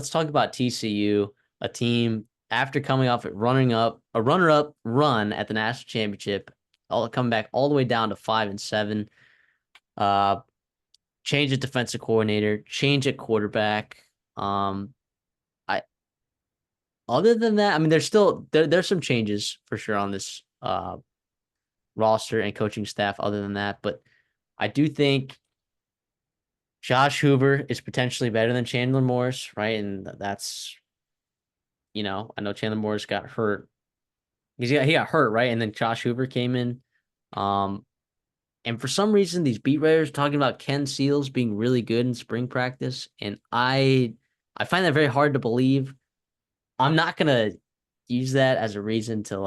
Let's talk about TCU, a team after coming off a runner-up run at the national championship, all coming back all the way down to 5-7. Uh, change at defensive coordinator, change at quarterback. I Other than that, I mean, there's some changes for sure on this roster and coaching staff. Other than that, but I do think Josh Hoover is potentially better than Chandler Morris, right? And that's I know Chandler Morris got hurt. He got hurt, right? And then Josh Hoover came in. Um, and for some reason, these beat writers are talking about Ken Seals being really good in spring practice, and I find that very hard to believe. I'm not gonna use that as a reason to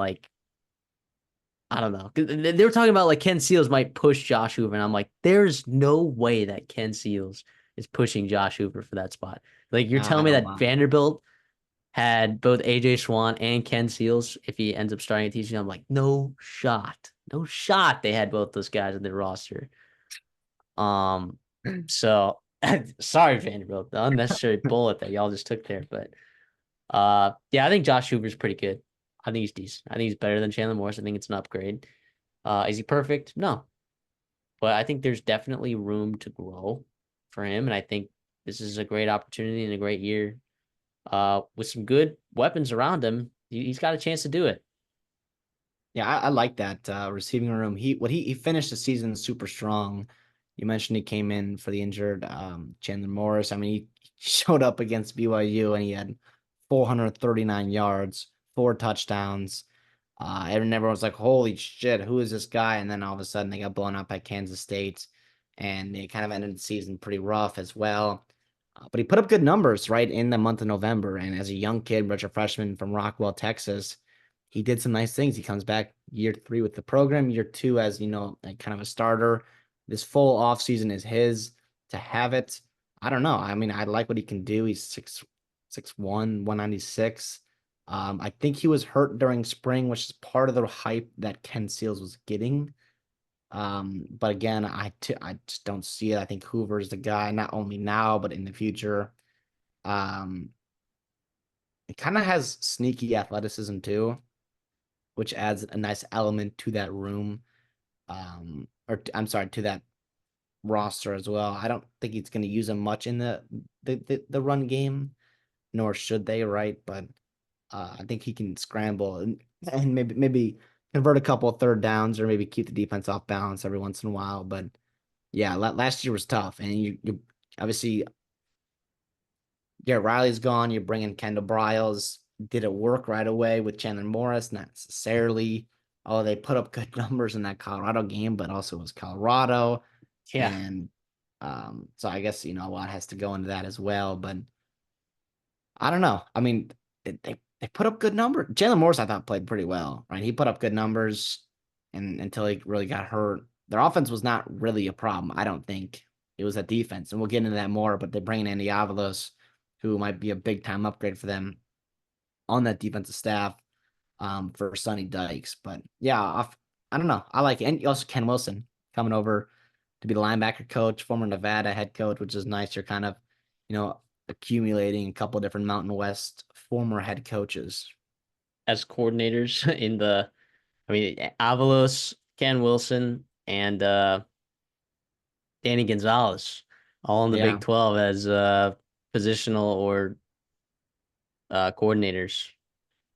I don't know. They were talking about like Ken Seals might push Josh Hoover, and I'm like, there's no way that Ken Seals is pushing Josh Hoover for that spot. Like you're I telling me don't that mind. Vanderbilt had both AJ Swan and Ken Seals if he ends up starting at TCU. I'm like, no shot. No shot they had both those guys in their roster. Um, so sorry, Vanderbilt, the unnecessary bullet that y'all just took there. But yeah, I think Josh Hoover's pretty good. I think he's decent. I think he's better than Chandler Morris. I think it's an upgrade. Is he perfect? No. But I think there's definitely room to grow for him. And I think this is a great opportunity and a great year. With some good weapons around him, he's got a chance to do it. Yeah, I like that receiving room. He finished the season super strong. You mentioned he came in for the injured Chandler Morris. I mean, he showed up against BYU and he had 439 yards, 4 touchdowns. And everyone was like, "Holy shit, who is this guy?" And then all of a sudden, they got blown out by Kansas State, and they kind of ended the season pretty rough as well. But he put up good numbers right in the month of November. And as a young kid, a freshman from Rockwell, Texas, he did some nice things. He comes back year 3 with the program, year 2 as like kind of a starter. This full offseason is his to have it. I don't know. I mean, I like what he can do. He's 6'1", 196. I think he was hurt during spring, which is part of the hype that Ken Seals was getting. But again, I just don't see it. I think Hoover is the guy, not only now, but in the future. Um, it kind of has sneaky athleticism too, which adds a nice element to that room. I'm sorry, to that roster as well. I don't think he's going to use him much in the run game, nor should they, right? But I think he can scramble and maybe convert a couple of third downs or maybe keep the defense off balance every once in a while. But yeah, last year was tough, and you obviously Garrett Riley's gone. You're bringing Kendall Briles. Did it work right away with Chandler Morris? Not necessarily. Oh, they put up good numbers in that Colorado game, but also it was Colorado, Yeah. and so I guess a lot has to go into that as well. But I don't know. I mean, they put up good numbers. Jalen Morris, I thought, played pretty well, right? He put up good numbers and until he really got hurt. Their offense was not really a problem, I don't think. It was a defense, and we'll get into that more, but they're bringing Andy Avalos, who might be a big time upgrade for them on that defensive staff for Sonny Dykes. But yeah, I don't know. I like it. And also Ken Wilson coming over to be the linebacker coach, former Nevada head coach, which is nice. You're kind of, accumulating a couple different Mountain West former head coaches. As coordinators I mean, Avalos, Ken Wilson, and Danny Gonzalez, all in the Big Yeah. 12 as positional or coordinators.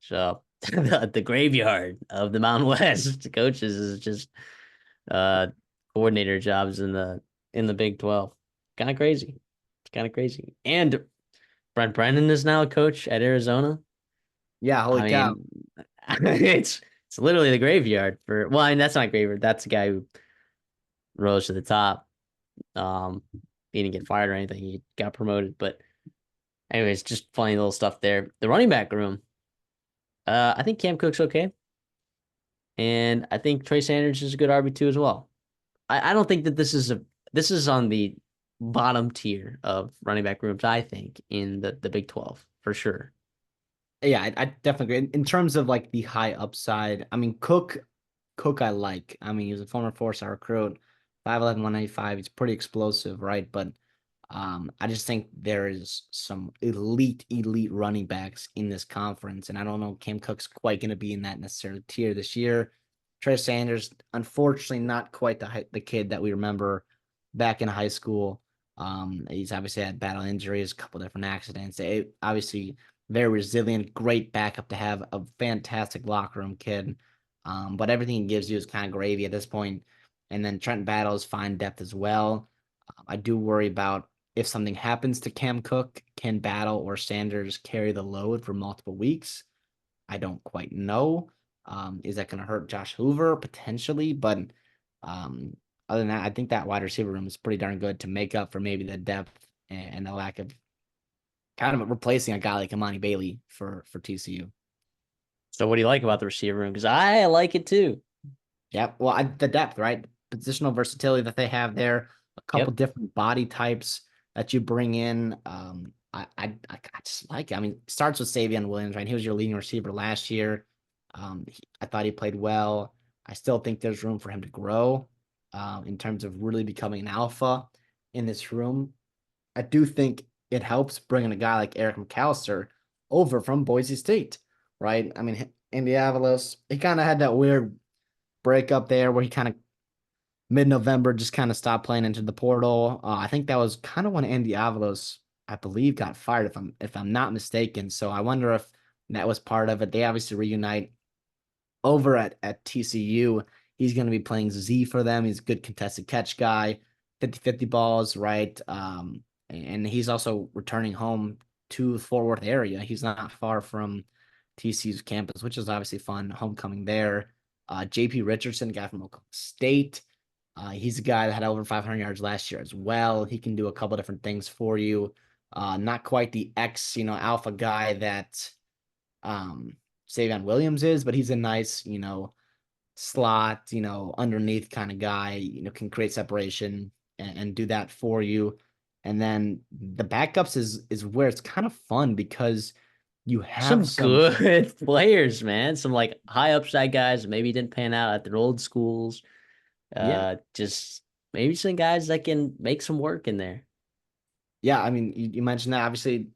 So the graveyard of the Mountain West coaches is just uh coordinator jobs in the Big 12. Kind of crazy. It's kind of crazy. And Brent Brennan is now a coach at Arizona. Yeah. Holy I cow. mean, it's literally the graveyard for well, I mean that's not graveyard. That's the guy who rose to the top. Um, he didn't get fired or anything. He got promoted. But anyways, just funny little stuff there. The running back room. I think Cam Cook's okay. And I think Trey Sanders is a good RB2 as well. I don't think that this is on the bottom tier of running back rooms, I think, in the Big 12 for sure. Yeah, I definitely agree. In terms of like the high upside, I mean, Cook, I like. I mean, he was a former 4-star recruit, 5'11", 195. He's pretty explosive, right? But I just think there is some elite running backs in this conference, and I don't know Cam Cook's quite going to be in that necessarily tier this year. Trey Sanders, unfortunately, not quite the kid that we remember back in high school. He's obviously had battle injuries, a couple different accidents. Obviously very resilient, great backup to have, a fantastic locker room kid. But everything he gives you is kind of gravy at this point. And then Trent Battle is fine depth as well. I do worry about if something happens to Cam Cook, can Battle or Sanders carry the load for multiple weeks? I don't quite know. Is that going to hurt Josh Hoover potentially? But um, other than that, I think that wide receiver room is pretty darn good to make up for maybe the depth and the lack of kind of replacing a guy like Amani Bailey for TCU. So what do you like about the receiver room? Because I like it too. Yeah, well, the depth, right? Positional versatility that they have there, a couple Yep. different body types that you bring in. I just like it. I mean, it starts with Savion Williams, right? He was your leading receiver last year. I thought he played well. I still think there's room for him to grow in terms of really becoming an alpha in this room. I do think it helps bringing a guy like Eric McAllister over from Boise State, right? I mean, Andy Avalos, he kind of had that weird breakup there where he kind of mid-November just kind of stopped playing into the portal. I think that was kind of when Andy Avalos, I believe, got fired if I'm not mistaken. So I wonder if that was part of it. They obviously reunite over at TCU. He's going to be playing Z for them. He's a good contested catch guy, 50-50 balls, right? And he's also returning home to Fort Worth area. He's not far from TCU's campus, which is obviously fun. Homecoming there. JP Richardson, guy from Oklahoma State. He's a guy that had over 500 yards last year as well. He can do a couple different things for you. Not quite the alpha guy that um, Savion Williams is, but he's a nice, slot, underneath kind of guy, can create separation and do that for you. And then the backups is where it's kind of fun because you have Some some, good players, man. Some like high upside guys that maybe didn't pan out at their old schools. yeah, Just maybe some guys that can make some work in there. yeah. I mean, you mentioned that obviously.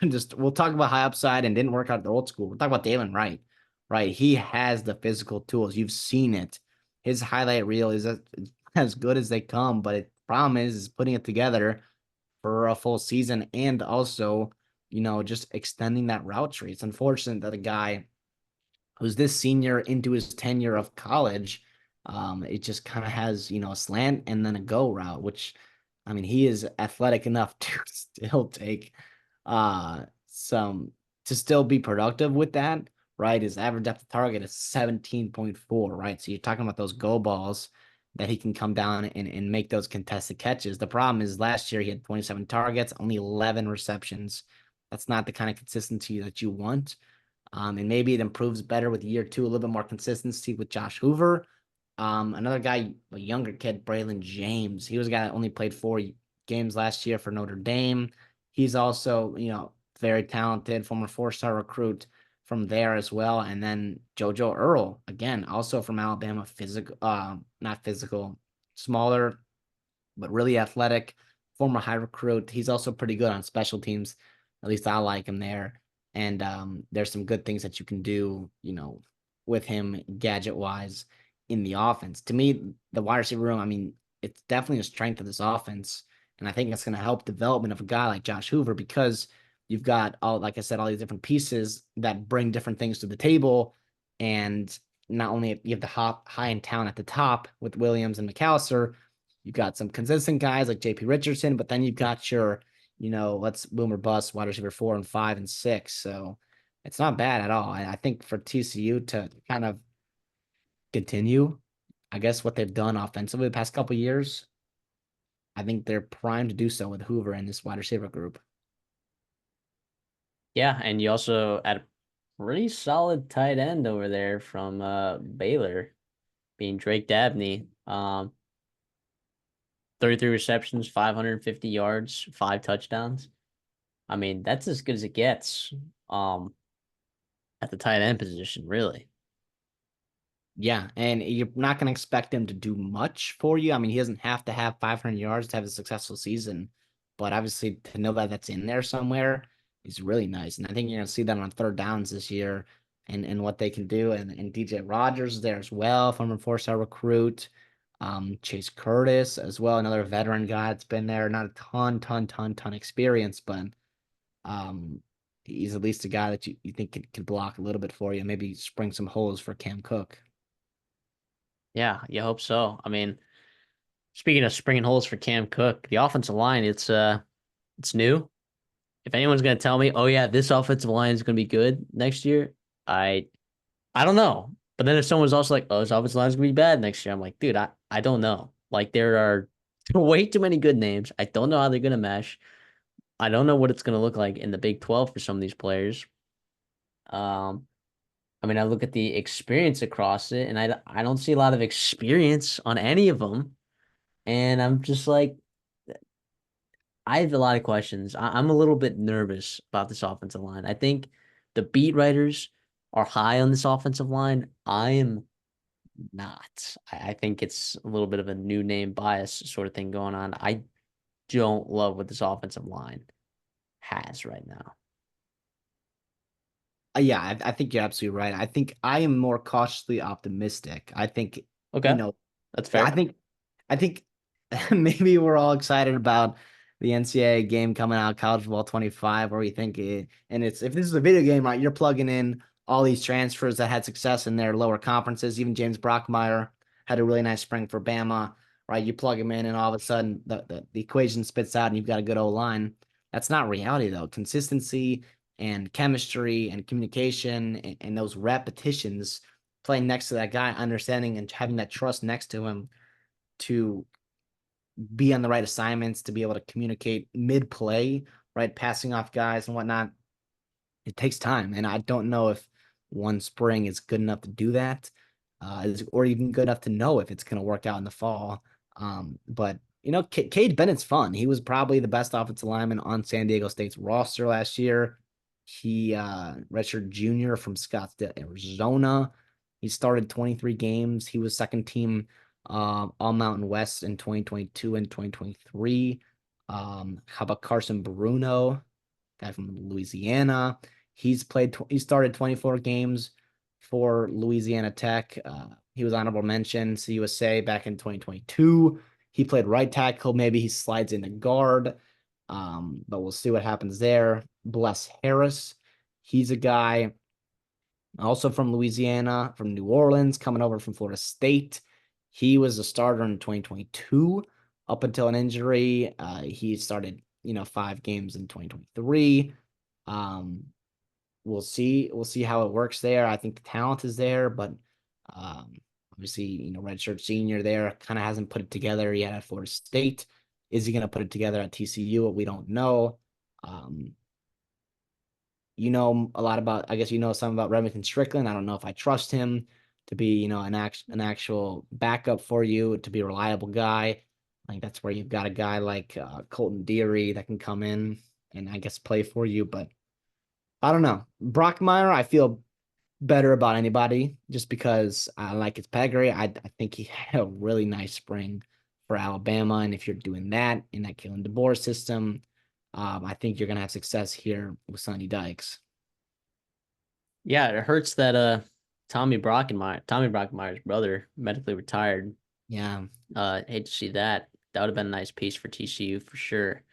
Just we'll talk about high upside and didn't work out at the old school. We'll talk about Dalen Wright, right? He has the physical tools. You've seen it. His highlight reel is as good as they come, but the problem is putting it together for a full season and also, just extending that route tree. It's unfortunate that a guy who's this senior into his tenure of college, it just kind of has, a slant and then a go route, which I mean, he is athletic enough to still take some to still be productive with that, right? His average depth of target is 17.4, right? So you're talking about those go balls that he can come down and make those contested catches. The problem is last year he had 27 targets, only 11 receptions. That's not the kind of consistency that you want. And maybe it improves better with year two, a little bit more consistency with Josh Hoover. Another guy, a younger kid, Braylon James. He was a guy that only played 4 games last year for Notre Dame. He's also, very talented, former 4-star recruit from there as well. And then JoJo Earl, again, also from Alabama, physical, not physical, smaller, but really athletic, former high recruit. He's also pretty good on special teams. At least I like him there. And there's some good things that you can do, with him gadget wise in the offense. To me, the wide receiver room, I mean, it's definitely a strength of this offense. And I think it's going to help development of a guy like Josh Hoover because you've got all, like I said, all these different pieces that bring different things to the table. And not only you have the high in town at the top with Williams and McAllister, you've got some consistent guys like JP Richardson, but then you've got your, let's boom or bust wide receiver 4 and 5 and 6. So it's not bad at all. I think for TCU to kind of continue, I guess what they've done offensively the past couple of years, I think they're primed to do so with Hoover and this wide receiver group. Yeah, and you also had a pretty solid tight end over there from Baylor, being Drake Dabney. 33 receptions, 550 yards, 5 touchdowns. I mean, that's as good as it gets. Um, at the tight end position, really. Yeah, and you're not going to expect him to do much for you. I mean, he doesn't have to have 500 yards to have a successful season, but obviously to know that that's in there somewhere is really nice. And I think you're going to see that on third downs this year and what they can do. And DJ Rogers is there as well, former four-star recruit. Chase Curtis as well, another veteran guy that's been there. Not a ton experience, but um, he's at least a guy that you think could block a little bit for you, maybe spring some holes for Cam Cook. Yeah, you hope so. I mean, speaking of springing holes for Cam Cook, the offensive line, it's new. If anyone's gonna tell me, oh yeah, this offensive line is gonna be good next year, I I don't know. But then if someone's also like, oh, this offensive line is gonna be bad next year, I'm like, dude, I don't know. Like there are way too many good names. I don't know how they're gonna mesh. I don't know what it's gonna look like in the Big 12 for some of these players. Um, I mean, I look at the experience across it, and I don't see a lot of experience on any of them. And I'm just like, I have a lot of questions. I'm a little bit nervous about this offensive line. I think the beat writers are high on this offensive line. I am not. I think it's a little bit of a new name bias sort of thing going on. I don't love what this offensive line has right now. Yeah, I think you're absolutely right. I think I am more cautiously optimistic. I think, you Okay, know, that's I fair. think, I think maybe we're all excited about the NCAA game coming out, College Football 25, where we think it, and it's if this is a video game, right? You're plugging in all these transfers that had success in their lower conferences. Even James Brockmeyer had a really nice spring for Bama, right? You plug him in, and all of a sudden the equation spits out, and you've got a good O line. That's not reality though. Consistency and chemistry and communication and those repetitions, playing next to that guy, understanding and having that trust next to him to be on the right assignments, to be able to communicate mid play, right? Passing off guys and whatnot. It takes time. And I don't know if one spring is good enough to do that, or even good enough to know if it's going to work out in the fall. But Cade Bennett's fun. He was probably the best offensive lineman on San Diego State's roster last year. He redshirt junior from Scottsdale, Arizona. He started 23 games. He was second team All Mountain West in 2022 and 2023. How about Carson Bruno, guy from Louisiana? He started 24 games for Louisiana Tech. He was honorable mention to USA back in 2022. He played right tackle. Maybe he slides into guard. But we'll see what happens there. Bless Harris. He's a guy also from Louisiana, from New Orleans, coming over from Florida State. He was a starter in 2022 up until an injury. He started, 5 games in 2023. Um, we'll see. We'll see how it works there. I think the talent is there, but um, obviously, redshirt senior there kind of hasn't put it together yet at Florida State. Is he going to put it together at TCU? We don't know. Um, a lot about, I guess some about Remington Strickland. I don't know if I trust him to be, an actual backup for you, to be a reliable guy. I think that's where you've got a guy like Colton Deary that can come in and I guess play for you. But I don't know. Brockmeyer, I feel better about anybody just because I like his pedigree. I think he had a really nice spring for Alabama. And if you're doing that in that Kalen DeBoer system, I think you're going to have success here with Sonny Dykes. Yeah, it hurts that Tommy Brockmeyer's brother, medically retired. Yeah. Hate to see that. That would have been a nice piece for TCU for sure.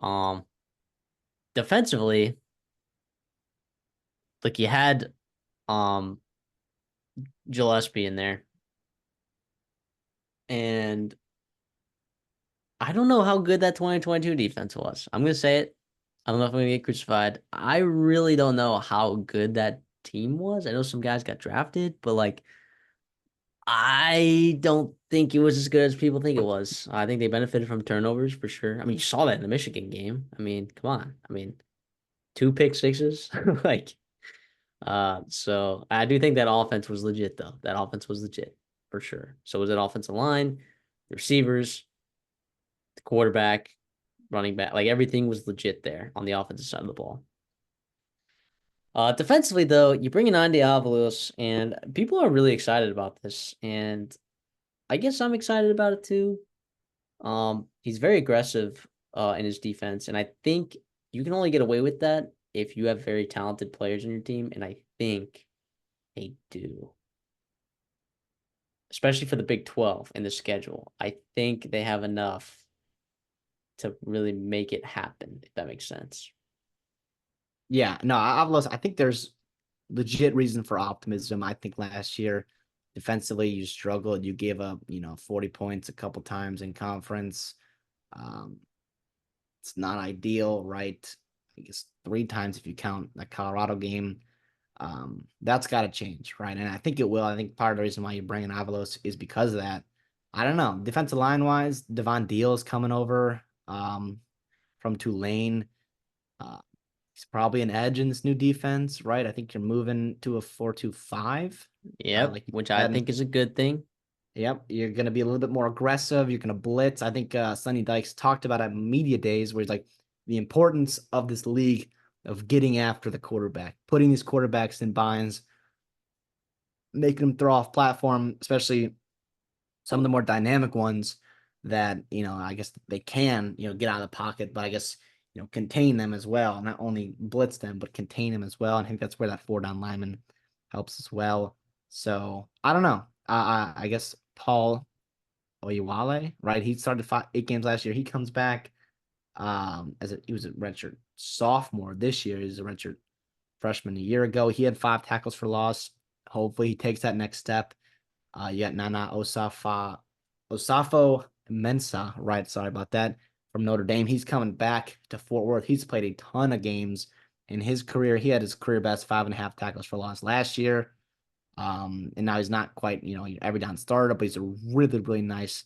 Um, Defensively, like you had um Gillespie in there, and I don't know how good that 2022 defense was. I'm gonna say it. I don't know if I'm gonna get crucified. I really don't know how good that team was. I know some guys got drafted, but like I don't think it was as good as people think it was. I think they benefited from turnovers for sure. I mean, you saw that in the Michigan game. I mean, come on. I mean, two pick sixes. Like, so I do think that offense was legit though. That offense was legit for sure. So was it offensive line, the receivers, the quarterback, running back, like everything was legit there on the offensive side of the ball. Defensively though, you bring in Andy Avalos, and people are really excited about this, and I guess I'm excited about it too. He's very aggressive. in his defense, and I think you can only get away with that if you have very talented players in your team, and I think they do, especially for the Big 12 in the schedule. I think they have enough to really make it happen, if that makes sense. Yeah, no, I've lost. I think there's legit reason for optimism. I think last year, defensively, you struggled. You gave up, 40 points a couple times in conference. Um, it's not ideal, right? I guess three times if you count the Colorado game. That's got to change, right? And I think it will. I think part of the reason why you're bringing Avalos is because of that. I don't know. Defensive line wise, Devon Deal's coming over from Tulane. Uh, he's probably an edge in this new defense, right? I think you're moving to a 4-2-5, Yep, like you which I said. think is a good thing. Yep, you're going to be a little bit more aggressive. You're going to blitz. I think Sonny Dykes talked about at media days where he's like the importance of this league of getting after the quarterback, putting these quarterbacks in binds, making them throw off platform, especially some of the more dynamic ones that, I guess they can, get out of the pocket, but I guess, contain them as well. Not only blitz them, but contain them as well. And I think that's where that four down lineman helps as well. So I don't know. I guess Paul Oyewale, right? He started 8 games last year. He comes back he was a redshirt sophomore this year. He's a redshirt freshman a year ago. He had 5 tackles for loss. Hopefully he takes that next step. You got Nana Osafo Mensa, right? Sorry about that. From Notre Dame. He's coming back to Fort Worth. He's played a ton of games in his career. He had his career best 5.5 tackles for loss last year. And now he's not quite, every down starter, but he's a really, really nice,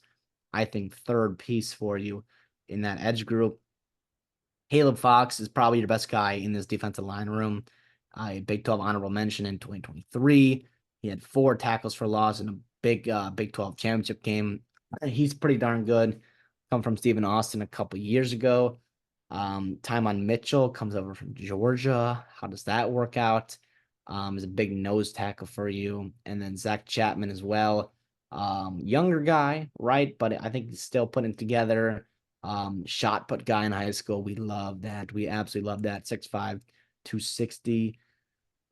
I think, third piece for you in that edge group. Caleb Fox is probably your best guy in this defensive line room. A Big 12 honorable mention in 2023. He had 4 tackles for loss in a big Big 12 championship game. He's pretty darn good. Come from Stephen Austin a couple years ago. Tymon Mitchell comes over from Georgia. How does that work out? Is a big nose tackle for you. And then Zach Chapman as well. Younger guy, right? But I think he's still putting it together. Shot put guy in high school. We love that. We absolutely love that. 6'5", 260.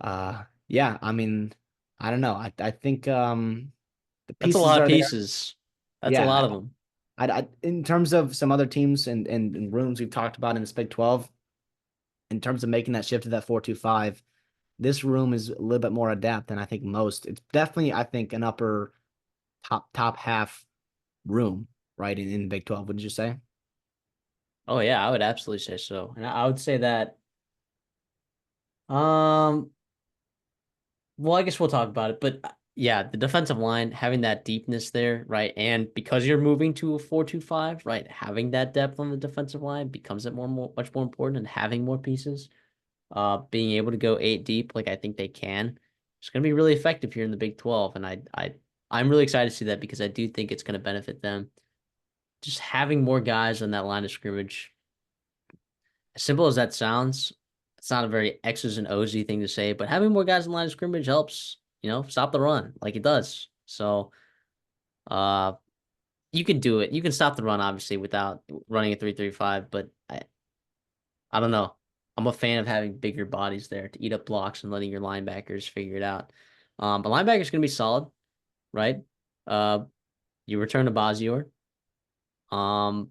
Yeah, I mean, I don't know. I think the That's a pieces lot of are there. pieces. That's a lot Yeah, of them. in terms of some other teams and rooms we've talked about in this Big 12, in terms of making that shift to that 4-2-5, this room is a little bit more adept than I think most. It's definitely, I think, an upper top half room, right, in the Big 12, wouldn't you say? Oh yeah, I would absolutely say so. And I would say that um well, I guess we'll talk about it, but yeah, the defensive line having that deepness there, right? And because you're moving to a 4-2-5, right? Having that depth on the defensive line becomes it much more important and having more pieces. Being able to go 8 deep, like I think they can, it's going to be really effective here in the Big 12, and I'm really excited to see that because I do think it's going to benefit them. Just having more guys on that line of scrimmage, as simple as that sounds, it's not a very X's and O's thing to say, but having more guys in line of scrimmage helps, stop the run like it does. So, uh, you can do it. You can stop the run obviously without running a 3-3-5, but I don't know. I'm a fan of having bigger bodies there to eat up blocks and letting your linebackers figure it out. But linebacker's gonna be solid, right? Uh, you return to Bazior. Um,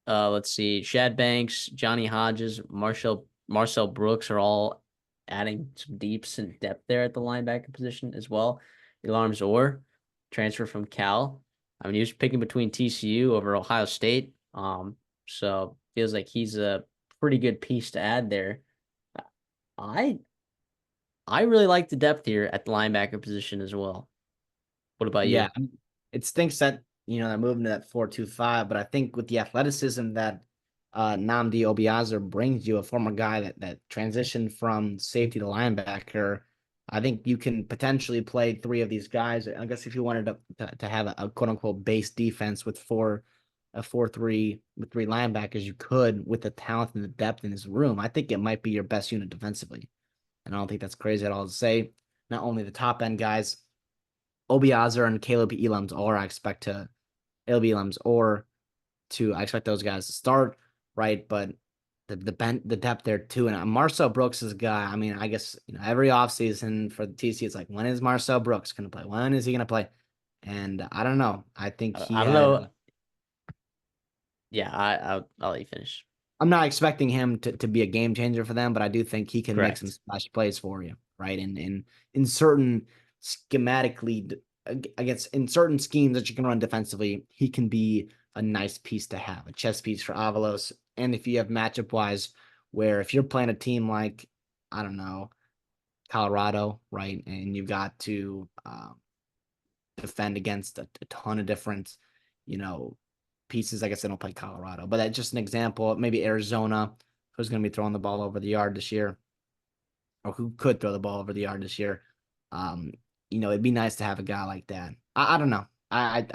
let's see, Shad Banks, Johnny Hodges, Marcel Brooks are all adding some deeps and depth there at the linebacker position as well. Elarm Zor, transfer from Cal. I mean, he was picking between TCU over Ohio State. So feels like he's a pretty good piece to add there. I I really like the depth here at the linebacker position as well. What about Yeah, you? it stinks that they're moving to that 4-2-5, but I think with the athleticism that Namdi Obiazer brings you, a former guy that transitioned from safety to linebacker, I think you can potentially play three of these guys. I guess if you wanted to have a quote unquote base defense with a 4-3 with three linebackers, you could with the talent and the depth in this room. I think it might be your best unit defensively, and I don't think that's crazy at all to say. Not only the top end guys. Obiazer and Caleb Elams, or I expect to Caleb Elams or I expect those guys to start, right? But the depth there too. And Marcel Brooks is a guy. I mean, I guess every offseason for the TC, it's like, when is Marcel Brooks going to play? When is he going to play? And I don't know. I think he I don't had. know. Yeah, I'll let you finish. I'm not expecting him to be a game changer for them, but I do think he can make some Correct. splash plays for you, right? And in certain schematically, I guess in certain schemes that you can run defensively, he can be a nice piece to have, a chess piece for Avalos. And if you have matchup wise, where if you're playing a team like, I don't know, Colorado, right, and you've got to defend against a ton of different, you know, pieces. I guess they don't play Colorado, but that's just an example. Maybe Arizona, who's going to be throwing the ball over the yard this year, or who could throw the ball over the yard this year. Um, it'd be nice to have a guy like that. I don't know. I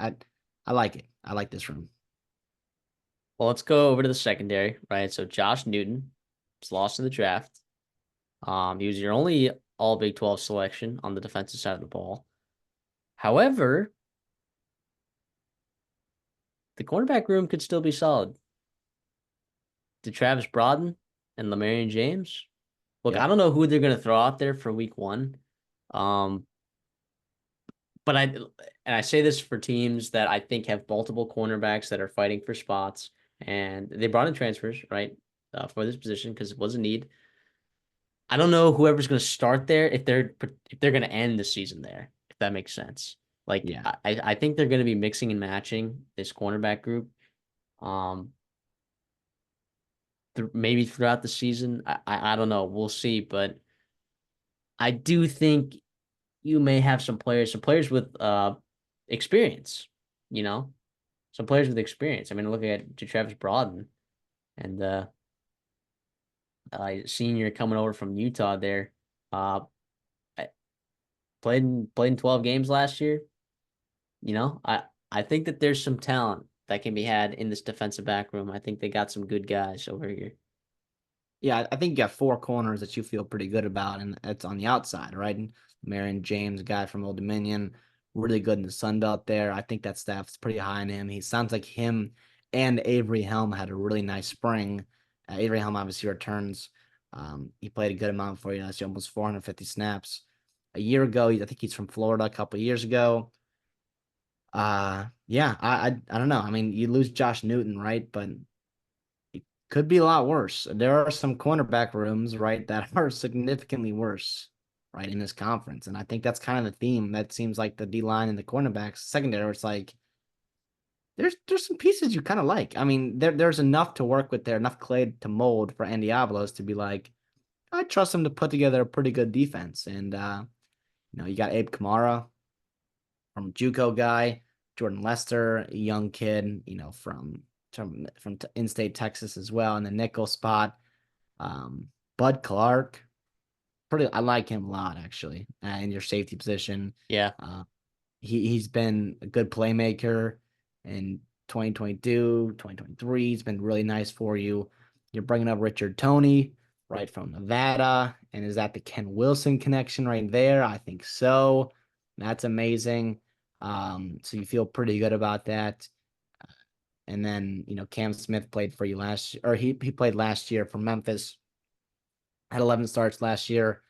like it. I like this room. Well, let's go over to the secondary, right? So Josh Newton was lost in the draft. He was your only all Big 12 selection on the defensive side of the ball. However, the cornerback room could still be solid. Did Travis Brodden and Lamarian James? Look, I Yep. don't know who they're going to throw out there for week one. Um, but I say this for teams that I think have multiple cornerbacks that are fighting for spots, and they brought in transfers, right, for this position because it was a need. I don't know whoever's going to start there if they're going to end the season there, if that makes sense. Like Yeah. I think they're going to be mixing and matching this cornerback group. Um, maybe throughout the season, I don't know. We'll see, but I do think you may have some players with experience. You know, some players with experience. I mean, looking at Travis Brodden and senior coming over from Utah there. Uh, played in 12 games last year. You know, I think that there's some talent that can be had in this defensive back room. I think they got some good guys over here. Yeah, I think you got four corners that you feel pretty good about, and it's on the outside, right? And Marion James, guy from Old Dominion, really good in the Sun Belt there. I think that staff's pretty high on him. He sounds like him and Avery Helm had a really nice spring. Avery Helm obviously returns. He played a good amount for you. That's almost 450 snaps. A year ago, I think he's from Florida a couple of years ago. Yeah, I don't know. I mean, you lose Josh Newton, right? But could be a lot worse. There are some cornerback rooms, right, that are significantly worse, right, in this conference. And I think that's kind of the theme. That seems like the D line and the cornerbacks secondary. It's like there's some pieces you kind of like. I mean, there's enough to work with there, enough clay to mold for Andy Avalos to be like, I trust him to put together a pretty good defense. And you got Abe Kamara from JUCO guy, Jordan Lester, a young kid, from in-state Texas as well, in the nickel spot. Bud Clark, I like him a lot actually, in your safety position. Yeah, Uh, he's been a good playmaker in 2022, 2023. He's been really nice for you. You're bringing up Richard Tony, right, from Nevada, and is that the Ken Wilson connection right there? I think so. That's amazing. So you feel pretty good about that. And then, Cam Smith played for you last year, or he played last year for Memphis, had 11 starts last year.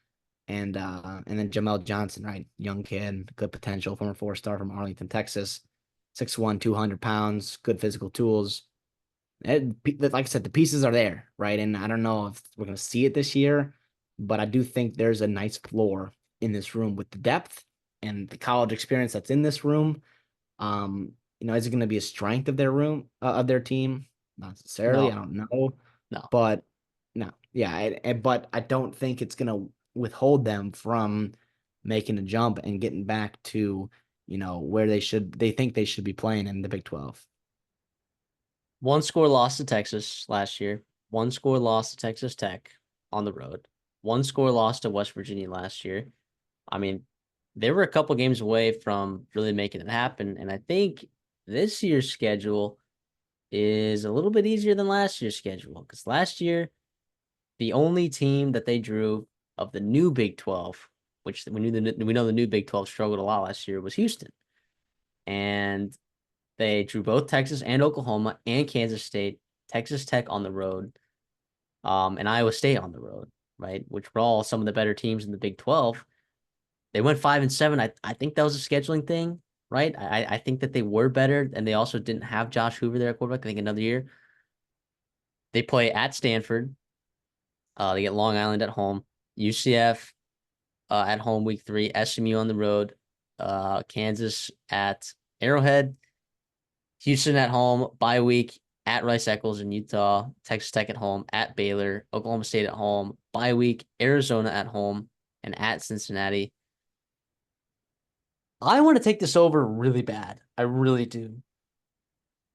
And then Jamel Johnson, right? Young kid, good potential, former 4-star from Arlington, Texas, 6'1", 200 pounds, good physical tools. Like I said, the pieces are there, right? And I don't know if we're gonna see it this year, but I do think there's a nice floor in this room with the depth and the college experience that's in this room. Is it going to be a strength of their room of their team? Not necessarily. I no, don't know, no. but no, yeah. But I don't think it's going to withhold them from making a jump and getting back to where they think they should be playing in the Big 12. One score loss to Texas last year. One score loss to Texas Tech on the road. One score loss to West Virginia last year. I mean, they were a couple games away from really making it happen. And I think this year's schedule is a little bit easier than last year's schedule because last year, the only team that they drew of the new Big 12, which we know the new Big 12 struggled a lot last year, was Houston. And They drew both Texas and Oklahoma and Kansas State, Texas Tech on the road, and Iowa State on the road, right? Which were all some of the better teams in the Big 12. They went 5-7. I think that was a scheduling thing, right? I think that they were better, and they also didn't have Josh Hoover there at quarterback. I think another year. They play at Stanford. They get Long Island at home. UCF at home week 3. SMU on the road. Kansas at Arrowhead. Houston at home. Bye week at Rice Eccles in Utah. Texas Tech at home. At Baylor. Oklahoma State at home. Bye week. Arizona at home. And at Cincinnati. I want to take this over really bad. I really do.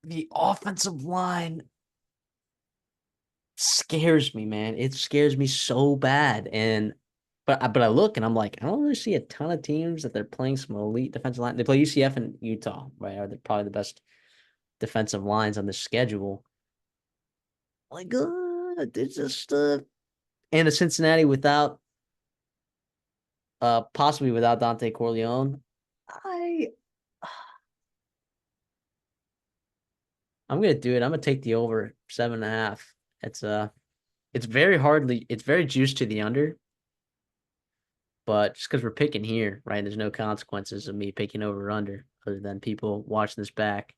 The offensive line scares me, man. It scares me so bad. But I look and I'm like, I don't really see a ton of teams that they're playing some elite defensive line. They play UCF and Utah, right? Are they probably the best defensive lines on the schedule? Like, it's just and a Cincinnati without possibly without Dante Corleone. I I'm gonna do it. I'm gonna take the over 7.5. It's very juiced to the under, but just because we're picking here, right? There's no consequences of me picking over or under, other than people watching this back,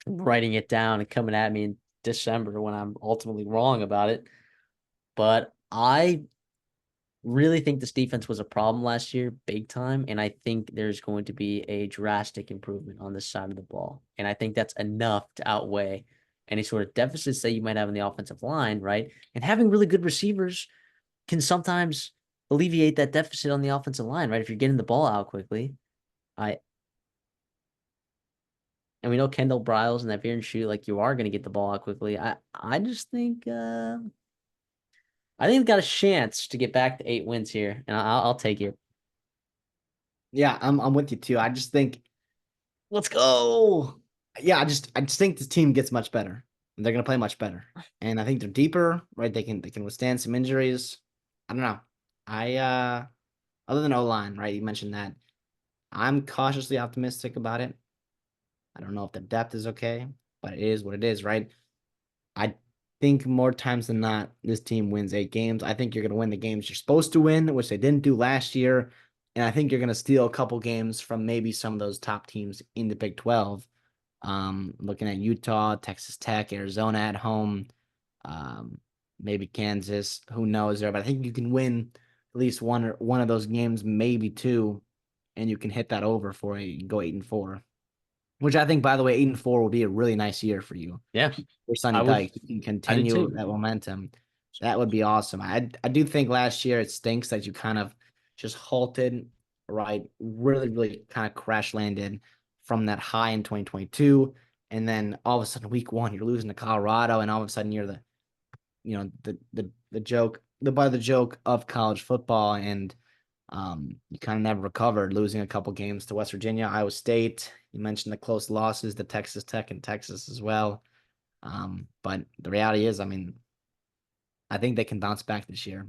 writing it down, and coming at me in December when I'm ultimately wrong about it. But I really think this defense was a problem last year, big time, and I think there's going to be a drastic improvement on this side of the ball, and I think that's enough to outweigh any sort of deficits that you might have in the offensive line, right? And having really good receivers can sometimes alleviate that deficit on the offensive line, right? If you're getting the ball out quickly. I and we know Kendall Briles and that Veer and Shoot, like you are going to get the ball out quickly. I just think I think it's got a chance to get back to 8 wins here, and I'll take it. Yeah, I'm with you too. I just think, Let's go. yeah, I just think this team gets much better. They're gonna play much better, and I think they're deeper, right? They can withstand some injuries. I don't know. I other than O-line, right? You mentioned that. I'm cautiously optimistic about it. I don't know if the depth is okay, but it is what it is, right? I think more times than not, this team wins 8 games. I think you're going to win the games you're supposed to win, which they didn't do last year. And I think you're going to steal a couple games from maybe some of those top teams in the Big 12. Looking at Utah, Texas Tech, Arizona at home, maybe Kansas. Who knows there? But I think you can win at least one of those games, maybe two, and you can hit that over for you. You can go 8-4. Which I think, by the way, 8-4 will be a really nice year for you. Yeah, For Sonny I would. Dyke. You can I do continue too. that momentum. That would be awesome. I do think last year it stinks that you kind of just halted, right? Really, really kind of crash landed from that high in 2022. And then all of a sudden, week 1, you're losing to Colorado, and all of a sudden you're the joke, the butt of the joke of college football, and you kind of never recovered, losing a couple games to West Virginia, Iowa State. You mentioned the close losses to Texas Tech and Texas as well. But the reality is, I mean, I think they can bounce back this year.